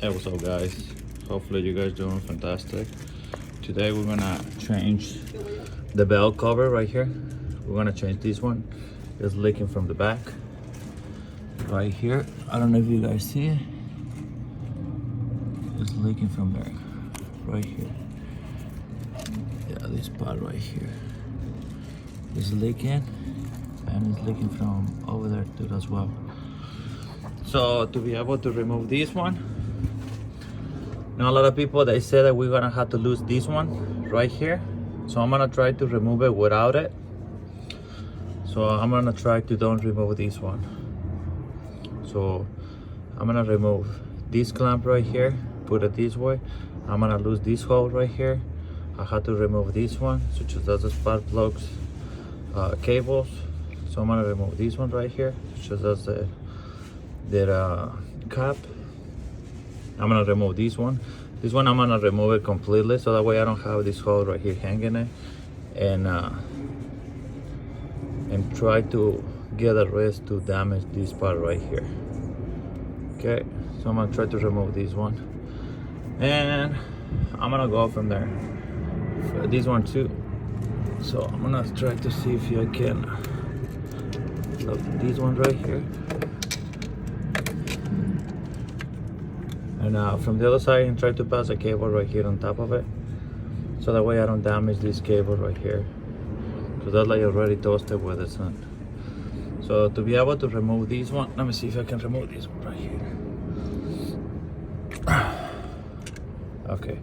Hey, what's up, guys? Hopefully you guys doing fantastic. Today we're gonna change the belt cover right here. We're gonna change this one. It's leaking from the back right here. I don't know if you guys see it. It's leaking from there, right here. Yeah, this part right here is leaking, and it's leaking from over there too as well. So to be able to remove this one, now a lot of people, they say that we're gonna have to lose this one right here. So I'm gonna try to remove it without it. So I'm gonna try to don't remove this one. So I'm gonna remove this clamp right here, put it this way. I'm gonna lose this hole right here. I have to remove this one, such as the spark plugs, cables. So I'm gonna remove this one right here, such as the cap. I'm gonna remove this one. This one I'm gonna remove it completely, so that way I don't have this hole right here hanging it, and try to get a rest to damage this part right here. Okay, so I'm gonna try to remove this one, and I'm gonna go from there for this one too. So I'm gonna try to see if I can look this one right here. And from the other side, and try to pass a cable right here on top of it, so that way I don't damage this cable right here, because that's like already toasted with the sun. So to be able to remove this one, let me see if I can remove this one right here. Okay,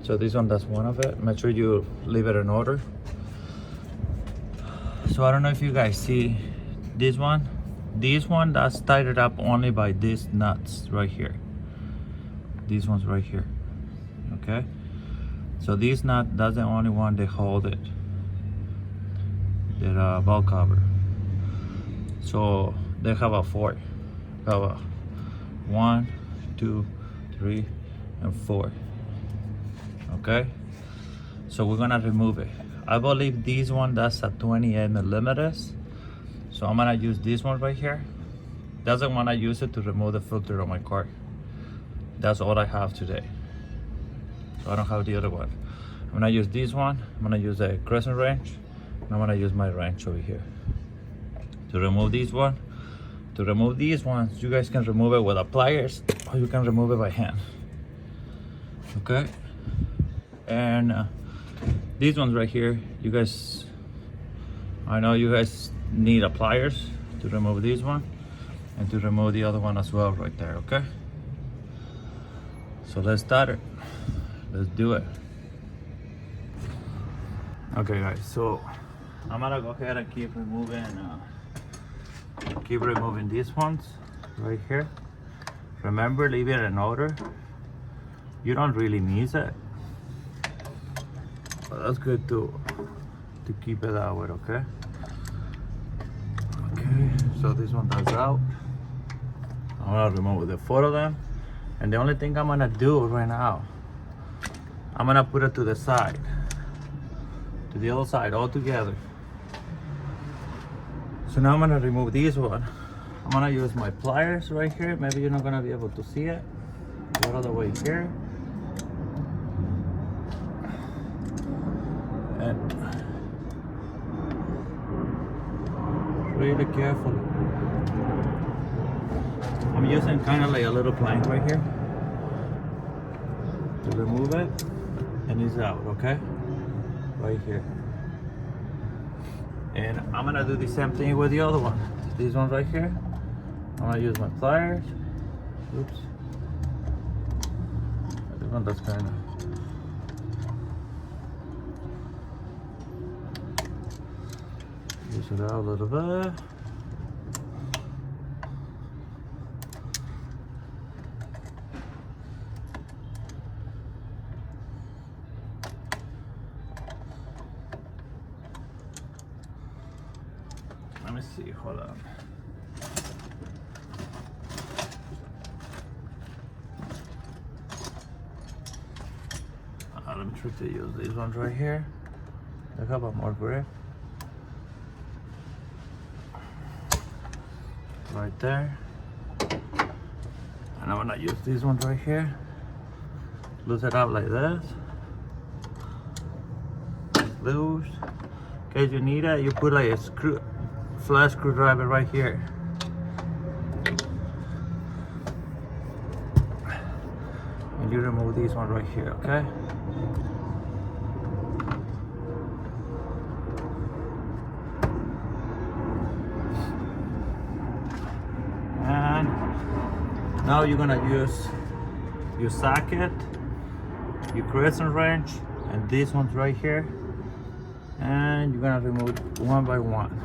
so this one, that's one of it. Make sure you leave it in order. So I don't know if you guys see this one. This one, that's tied up only by these nuts right here. These ones right here. Okay, so this nut, that's the only one that hold it, the belt cover. So they have a four, have a 1, 2, 3, and 4. Okay, so we're gonna remove it. I believe this one, that's a 28 millimeters. So I'm gonna use this one right here. That's the one I use it to remove the filter on my car. That's all I have today. So I don't have the other one. I'm gonna use this one. I'm gonna use a crescent wrench, and I'm gonna use my wrench over here to remove this one. To remove these ones, you guys can remove it with a pliers, or you can remove it by hand. Okay, and these ones right here, you guys, I know you guys need a pliers to remove this one, and to remove the other one as well right there. Okay, so let's start it. Let's do it. Okay, guys, so I'm gonna go ahead and keep removing these ones right here. Remember, leave it in order. You don't really need it, but that's good to keep it that way. Okay, so this one that's out. I'm gonna remove the 4 of them, and the only thing I'm gonna do right now, I'm gonna put it to the side, to the other side all together. So now I'm gonna remove this one. I'm gonna use my pliers right here. Maybe you're not gonna be able to see it. Go all the way here. And really carefully. I'm using kind of like a little plank right here to remove it, and it's out, okay? Right here. And I'm gonna do the same thing with the other one. This one right here. I'm gonna use my pliers. Oops. This one, that's kind of. Use it out a little bit. Let me see, hold on. Let me try to use these ones right here. They have a more grip. Right there. And I'm gonna use this one right here. Loose it up like this. Loose. In case you need it, you put like a flat screwdriver right here. And you remove this one right here, okay? And now you're gonna use your socket, your crescent wrench, and this one's right here. And you're gonna remove one by one.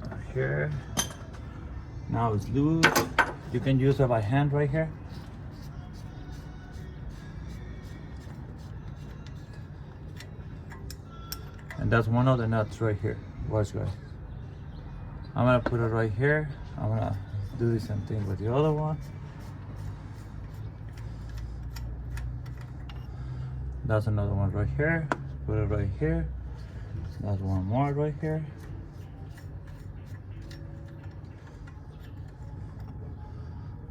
Right here. Now it's loose. You can use it by hand right here. And that's one of the nuts right here. Watch, guys. I'm gonna put it right here. I'm gonna do the same thing with the other one. That's another one right here. Put it right here. That's one more right here.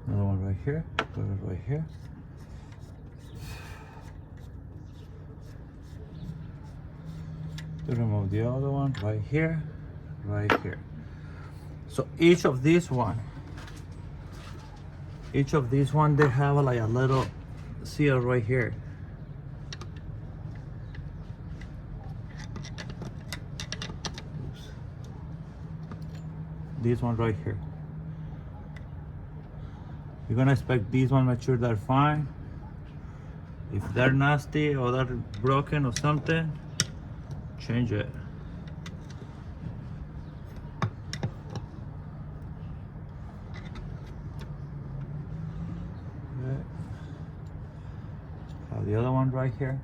Another one right here. Put it right here. To remove the other one right here, right here. So each of these one, they have like a little seal right here. Oops. This one right here. You're gonna inspect these one, make sure they're fine. If they're nasty or they're broken or something, change it. Okay. Have the other one right here.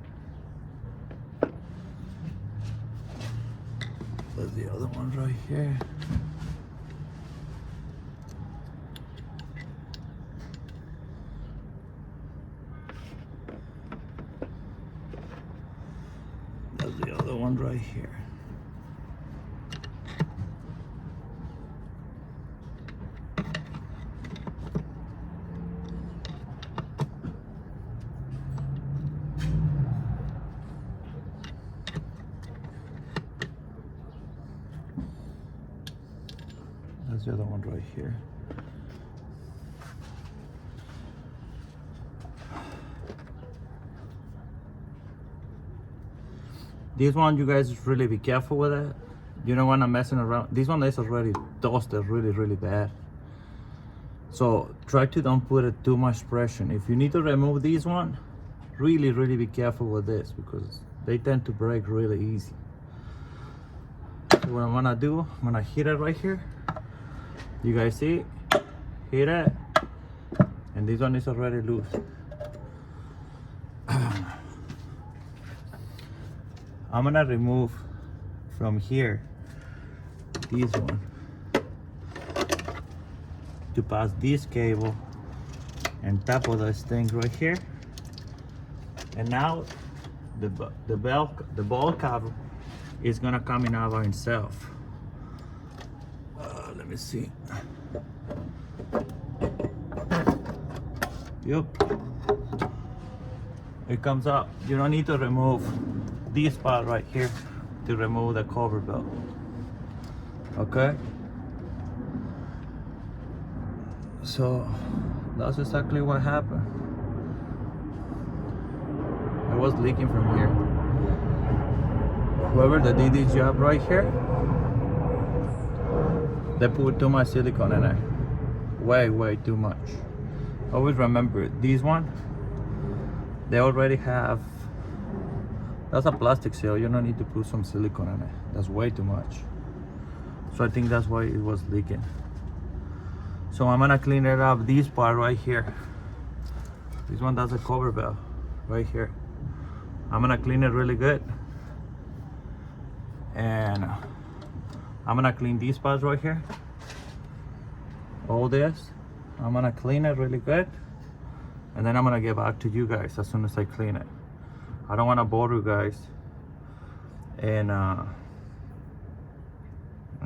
There's the other one right here. The other one right here. That's the other one right here. This one, you guys really be careful with it. You don't want to messing around. This one is already dusted really bad. So try to don't put it too much pressure. If you need to remove this one, really be careful with this because they tend to break really easy. So what I'm gonna do, I'm gonna hit it right here. You guys see? Hit it. And this one is already loose. I'm gonna remove from here this one to pass this cable and top of this thing right here. And now the ball cover is gonna come in out by itself. Let me see. Yep. It comes up. You don't need to remove this part right here to remove the cover belt. Okay? So that's exactly what happened. It was leaking from here. Whoever that did this job right here, they put too much silicone in it. Way too much. Always remember, this one, they already have, that's a plastic seal. You don't need to put some silicone in it. That's way too much. So I think that's why it was leaking. So I'm gonna clean it up, this part right here. This one does a cover belt right here. I'm gonna clean it really good. And I'm gonna clean these parts right here. All this. I'm gonna clean it really good, and then I'm gonna get back to you guys as soon as I clean it. I don't want to bore you guys, and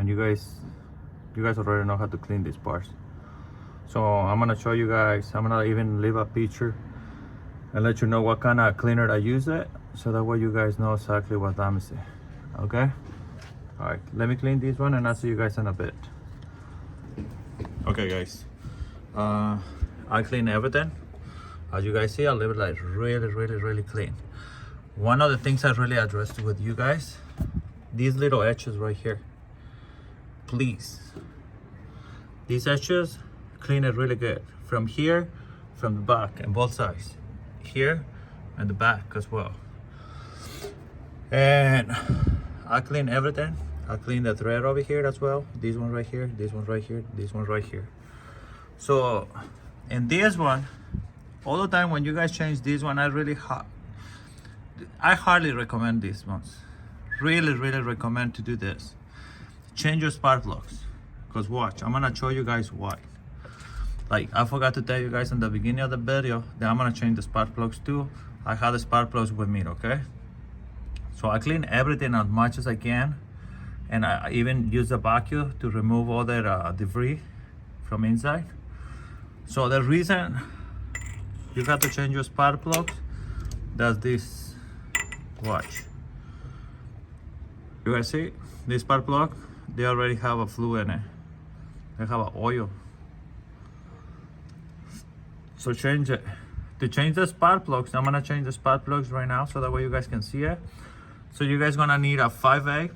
you guys already know how to clean these parts. So I'm gonna show you guys. I'm gonna even leave a picture and let you know what kind of cleaner I use it, so that way you guys know exactly what I'm saying. Okay. All right, let me clean this one and I'll see you guys in a bit. Okay guys, I clean everything. As you guys see, I leave it like really clean. One of the things I really addressed with you guys, these little edges right here, please, these edges, clean it really good from here, from the back, and both sides, here and the back as well. And I clean everything. I clean the thread over here as well. This one right here, this one right here, this one right here. So in this one, all the time when you guys change this one, I hardly recommend these ones. Really recommend to do this. Change your spark plugs, because watch, I'm gonna show you guys why. Like I forgot to tell you guys in the beginning of the video that I'm gonna change the spark plugs too. I have the spark plugs with me, okay? So I clean everything as much as I can, and I even use the vacuum to remove all the debris from inside. So the reason you got to change your spark plugs, that's this. Watch. You guys see this spark plug? They already have a fluid in it. They have an oil. So change it. To change the spark plugs, I'm gonna change the spark plugs right now so that way you guys can see it. So you guys gonna need a 5A,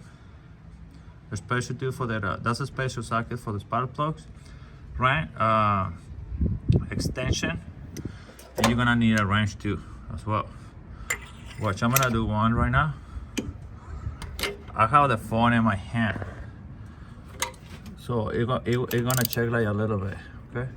a special tool for that. That's a special socket for the spark plugs, right? Extension, and you're gonna need a wrench too as well. Watch, I'm gonna do one right now. I have the phone in my hand, so it's gonna check like a little bit, okay?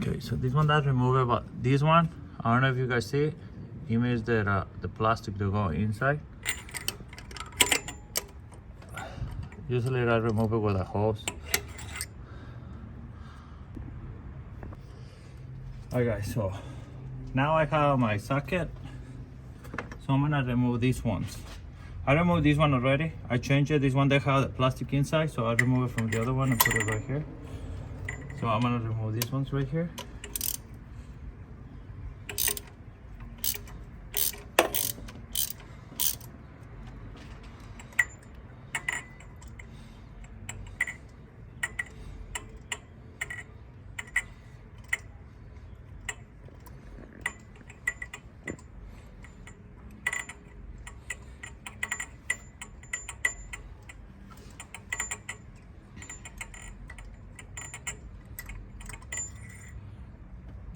Okay, so this one does remove it, but this one, I don't know if you guys see, it means that the plastic to go inside. Usually I remove it with a hose. Alright guys, so now I have my socket, so I'm gonna remove these ones. I removed this one already. I changed it. This one they have the plastic inside, so I remove it from the other one and put it right here. So I'm gonna remove these ones right here.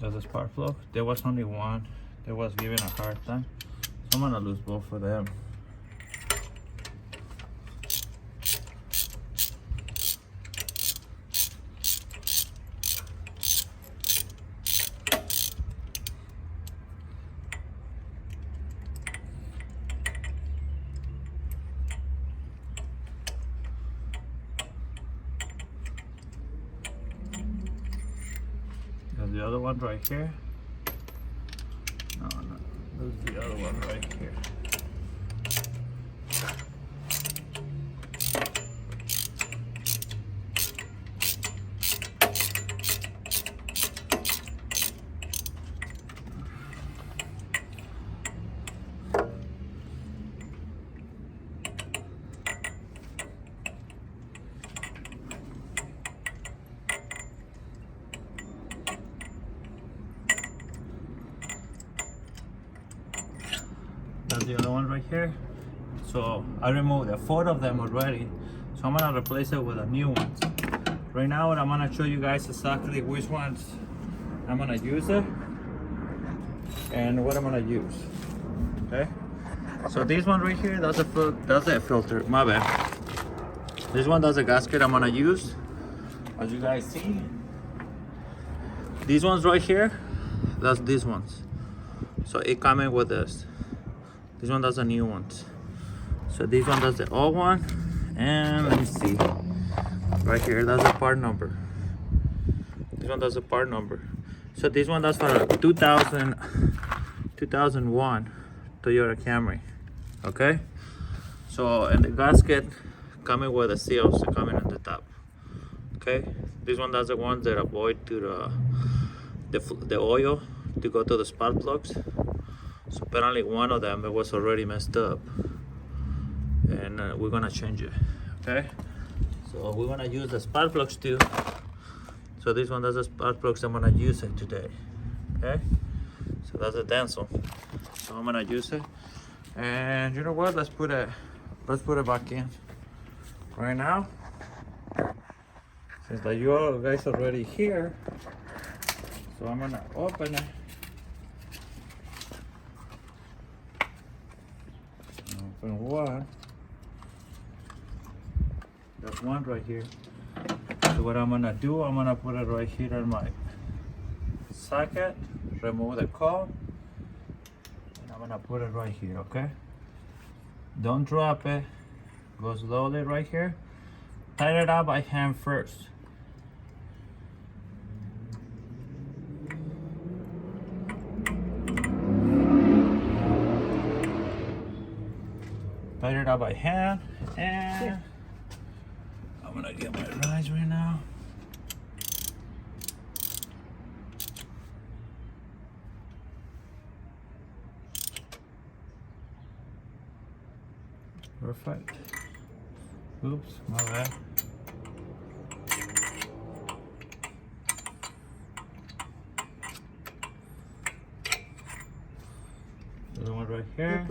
That's a spark plug. There was only one that was giving a hard time, so I'm gonna lose both of them. The other one right here. No, there's the other one right here. That's the other one right here. So I removed 4 of them already, so I'm gonna replace it with a new one. Right now I'm gonna show you guys exactly which ones I'm gonna use it and what I'm gonna use. Okay, so this one right here, that's a filter, my bad. This one, that's a gasket I'm gonna use. As you guys see, these ones right here, that's these ones. So it coming with this. This one, that's a new one. So this one, that's the old one. And let me see. Right here, that's a part number. This one, that's a part number. So this one, that's for 2001 Toyota Camry. Okay? So, and the gasket coming with the seals coming at the top. Okay? This one, that's the ones that avoid to the oil to go to the spark plugs. So apparently one of them, it was already messed up. And we're gonna change it. Okay? So we're gonna use the spark plugs too. So this one, that's the spark plugs I'm gonna use it today. Okay? So that's the dental. So I'm gonna use it. And you know what? Let's put it back in right now. Since that you all guys already here, so I'm gonna open it. Open one. There's one right here. So what I'm gonna do, I'm gonna put it right here in my socket, remove the cone, and I'm gonna put it right here, okay? Don't drop it, go slowly right here. Tighten it up by hand first. Tighten it up by hand, and I'm gonna get my rides right now. Perfect. Oops, my bad. The one right here.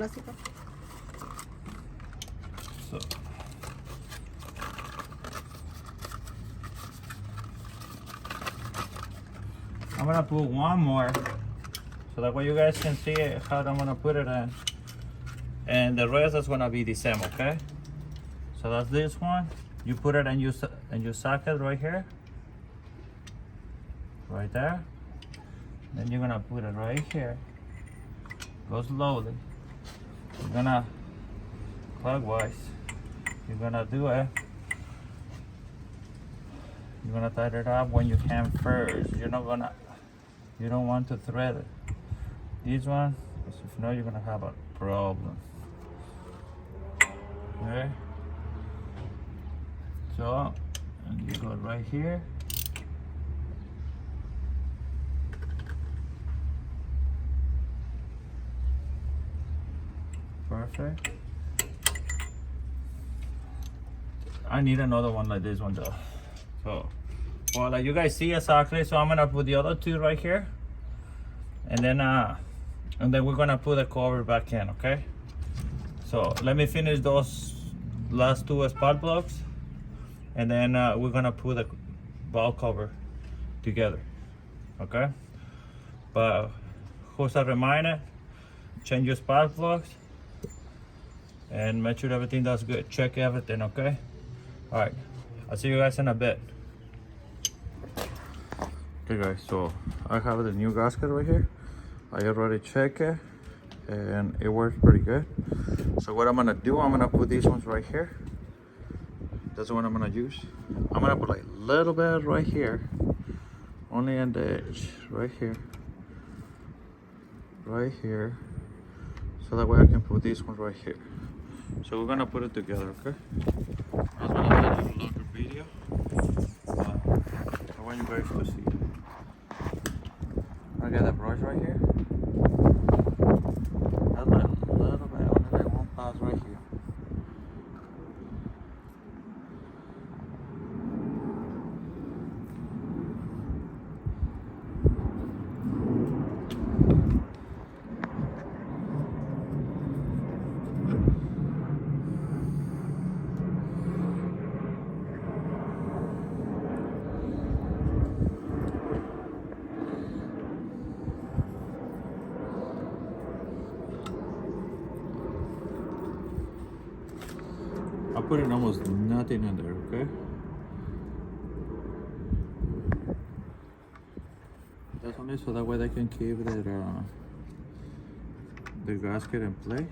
So. I'm gonna put one more so that way you guys can see how I'm gonna put it in. And the rest is gonna be the same, okay? So that's this one. You put it in your socket right here. Right there. Then you're gonna put it right here. Go slowly. You're gonna clockwise. You're gonna do it. You're gonna tighten it up when you can first. You don't want to thread it. This one, because if not, you're gonna have a problem. Okay. So, and you go right here. Perfect. I need another one like this one though. So, well, like you guys see exactly. So I'm gonna put the other two right here, and then we're gonna put the cover back in. Okay. So let me finish those last two spark plugs, and then we're gonna put the ball cover together. Okay. But just a reminder: change your spark plugs and make sure everything does good. Check everything. Okay. All right. I'll see you guys in a bit. Okay guys, so I have the new gasket right here. I already checked it and it works pretty good. So what I'm gonna do, I'm gonna put these ones right here. That's the one I'm gonna use. I'm gonna put like a little bit right here, only on the edge, right here, so that way I can put these ones right here. So we're gonna put it together, okay? I was gonna do a little longer video, but I want you guys to see it. I got the brush right here. That's like a little bit, only like one pass right here. putting almost nothing in there, okay? That's only so that way they can keep the gasket in place.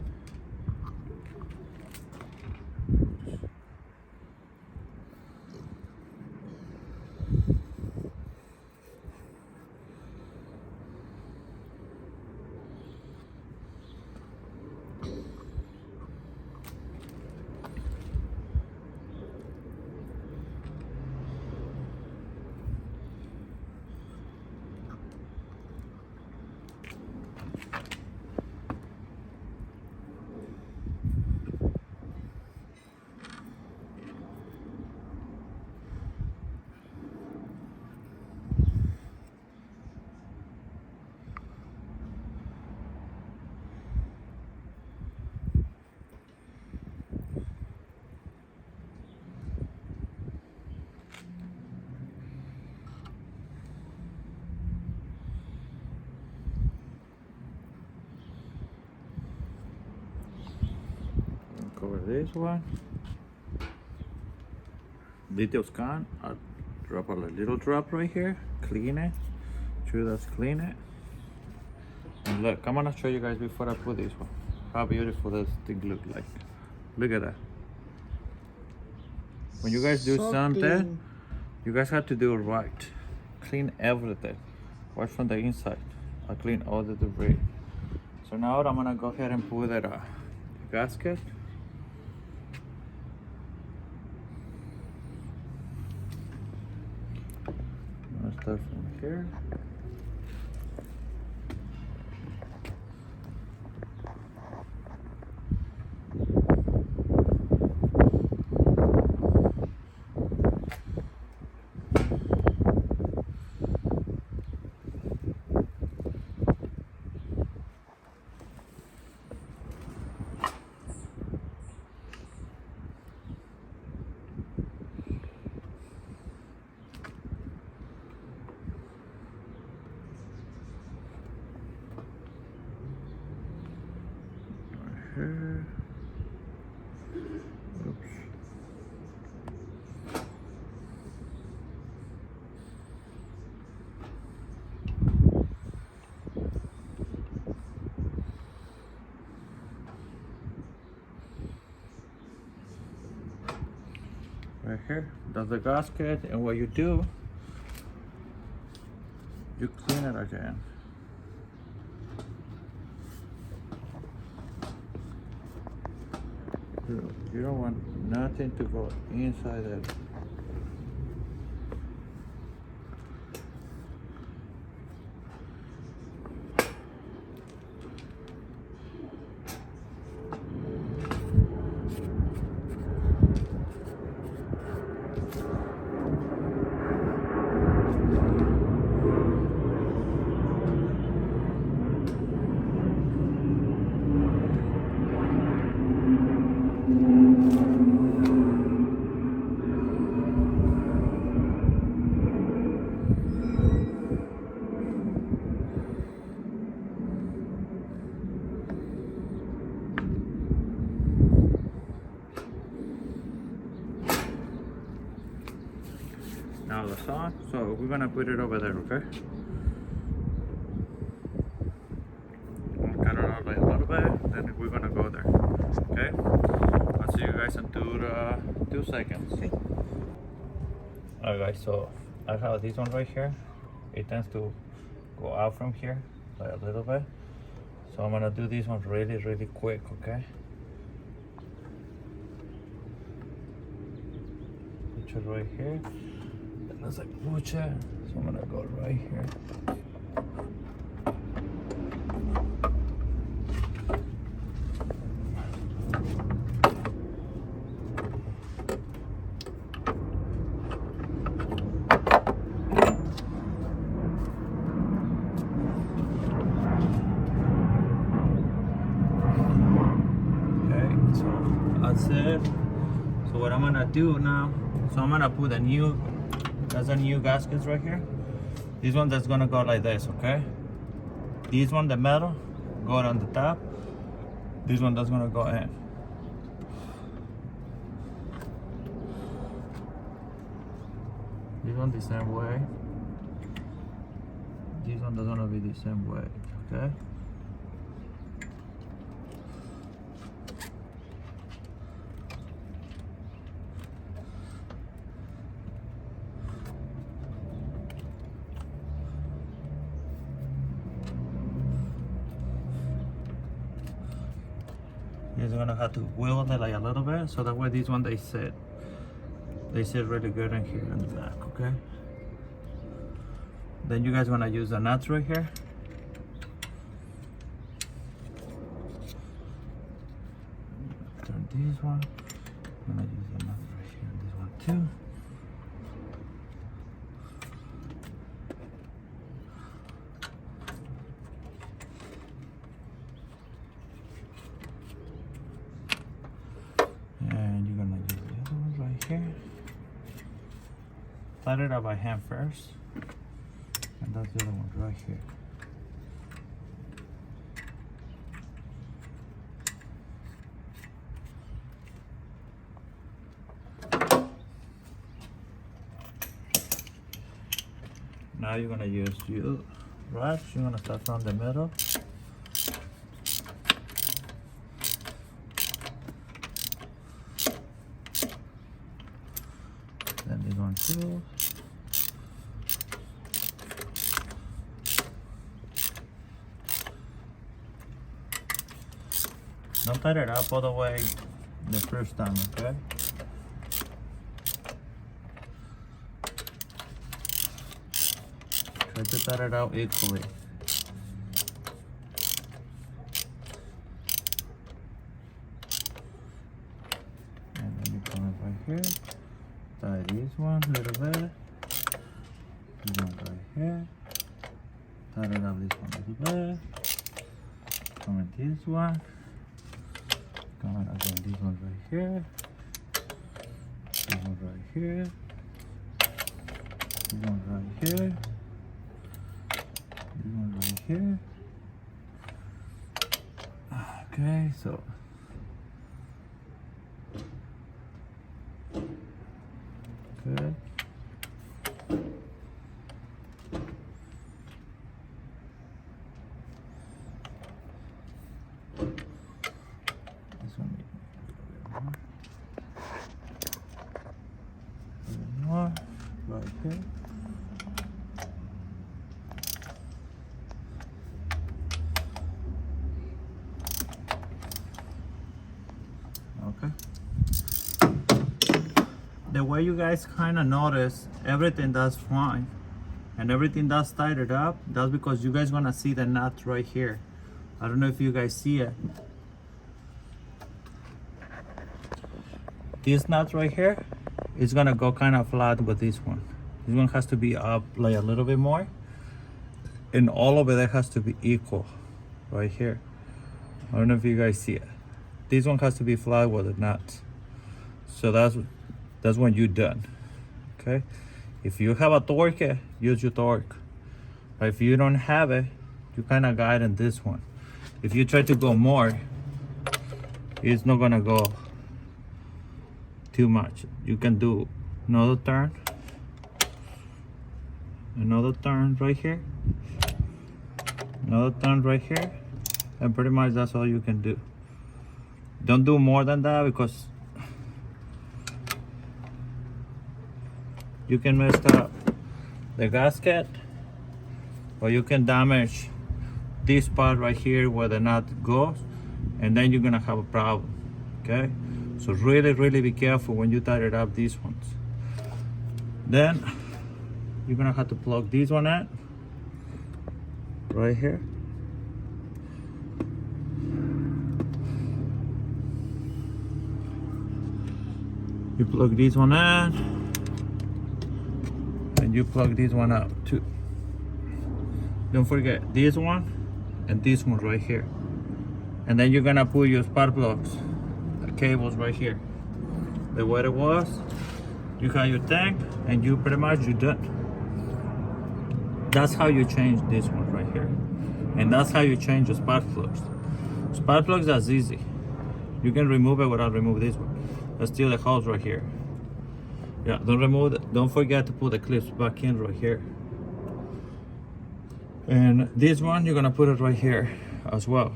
Cover this one. Detail scan. I'll drop a little drop right here. Clean it. Sure, that's clean it. And look, I'm gonna show you guys before I put this one how beautiful this thing look like. Look at that. When you guys do So something, clean. you guys have to do it right. Clean everything. Wash from the inside. I clean all the debris. So now I'm gonna go ahead and put that gasket. I'm gonna start from here. Here. Oops. Right here, that's the gasket, and what you do, you clean it again. You don't want nothing to go inside it. Now the song, so we're gonna put it over there, okay? We'll cut it out like a little bit, then we're gonna go there, okay? I'll see you guys in 2 seconds. Okay. Alright guys, so I have this one right here. It tends to go out from here, like a little bit. So I'm gonna do this one really, really quick, okay? Put it right here. That's like push it. So I'm gonna go right here. Okay, so that's it. So what I'm gonna do now, so I'm gonna put that's a new gaskets right here. This one that's gonna go like this, okay? This one, the metal, go on the top. This one that's gonna go in. This one the same way. This one doesn't be the same way, okay? You're gonna have to wheel it like a little bit, so that way this one they sit really good in here in the back, okay? Then you guys wanna use the nuts right here. Turn this one. I'm gonna use the nuts right here, this one too. And you're gonna use the other one right here. Tighten it up by hand first. And that's the other one right here. Now you're gonna use your brush. You're gonna start from the middle. Then this one too. Don't tighten it up all the way the first time, okay? Try to tighten it out equally. And then you come up right here. Tie this one a little bit. This one right here. Tighten up this one a little bit. Come in this one. Come on, again, this one right here. This one right here. This one right here. This one right here. Okay, so good. This one more right here. Okay. The way you guys kind of notice everything that's fine and everything that's tightened up, that's because you guys gonna see the nut right here. I don't know if you guys see it. This nut right here is gonna go kind of flat with this one. This one has to be up like a little bit more, and all of it has to be equal right here. I don't know if you guys see it. This one has to be flat with the nuts. So that's when you're done. Okay. If you have a torque, use your torque. But if you don't have it, you kind of guide in this one. If you try to go more, it's not gonna go too much. You can do another turn right here, another turn right here, and pretty much that's all you can do. Don't do more than that because you can mess up the gasket, or you can damage this part right here where the nut goes, and then you're gonna have a problem. Okay, so really be careful when you tighten up these ones. Then you're gonna have to plug this one in right here. You plug this one in, and you plug this one out too. Don't forget this one and this one right here. And then you're gonna put your spark plugs, cables right here. The way it was, you got your tank, and you pretty much you're done. That's how you change this one right here, and that's how you change the spark plugs. Spark plugs, that's easy. You can remove it without remove this one. That's still the hose right here. Yeah, don't forget to put the clips back in right here. And this one, you're gonna put it right here as well.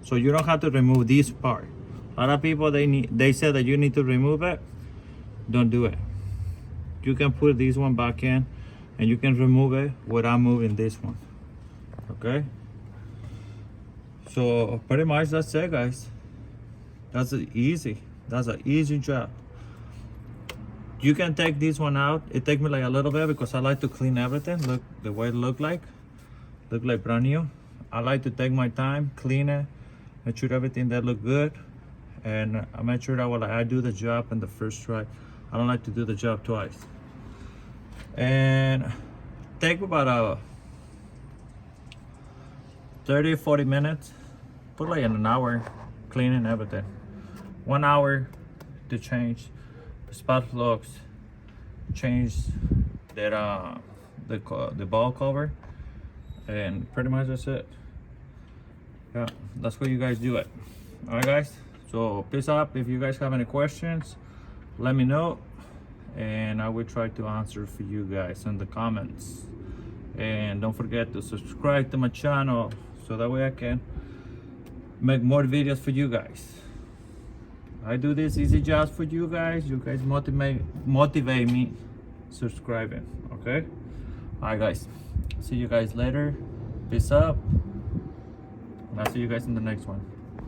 So you don't have to remove this part. A lot of people, they say that you need to remove it. Don't do it. You can put this one back in and you can remove it without moving this one. Okay? So pretty much that's it, guys. That's easy. That's an easy job. You can take this one out. It takes me like a little bit because I like to clean everything. Look the way it look like brand new. I like to take my time, clean it, make sure everything that look good, and I make sure that when I do the job in the first try, I don't like to do the job twice. And take about 30-40 minutes, put like an hour cleaning everything. 1 hour to change spark plugs, change that the ball cover, and pretty much that's it. Yeah, that's what you guys do it. All right, guys. So peace out. If you guys have any questions, let me know, and I will try to answer for you guys in the comments. And don't forget to subscribe to my channel so that way I can make more videos for you guys. I do this easy jobs for you guys. You guys motivate me subscribing. Okay? Alright, guys. See you guys later. Peace out. And I'll see you guys in the next one.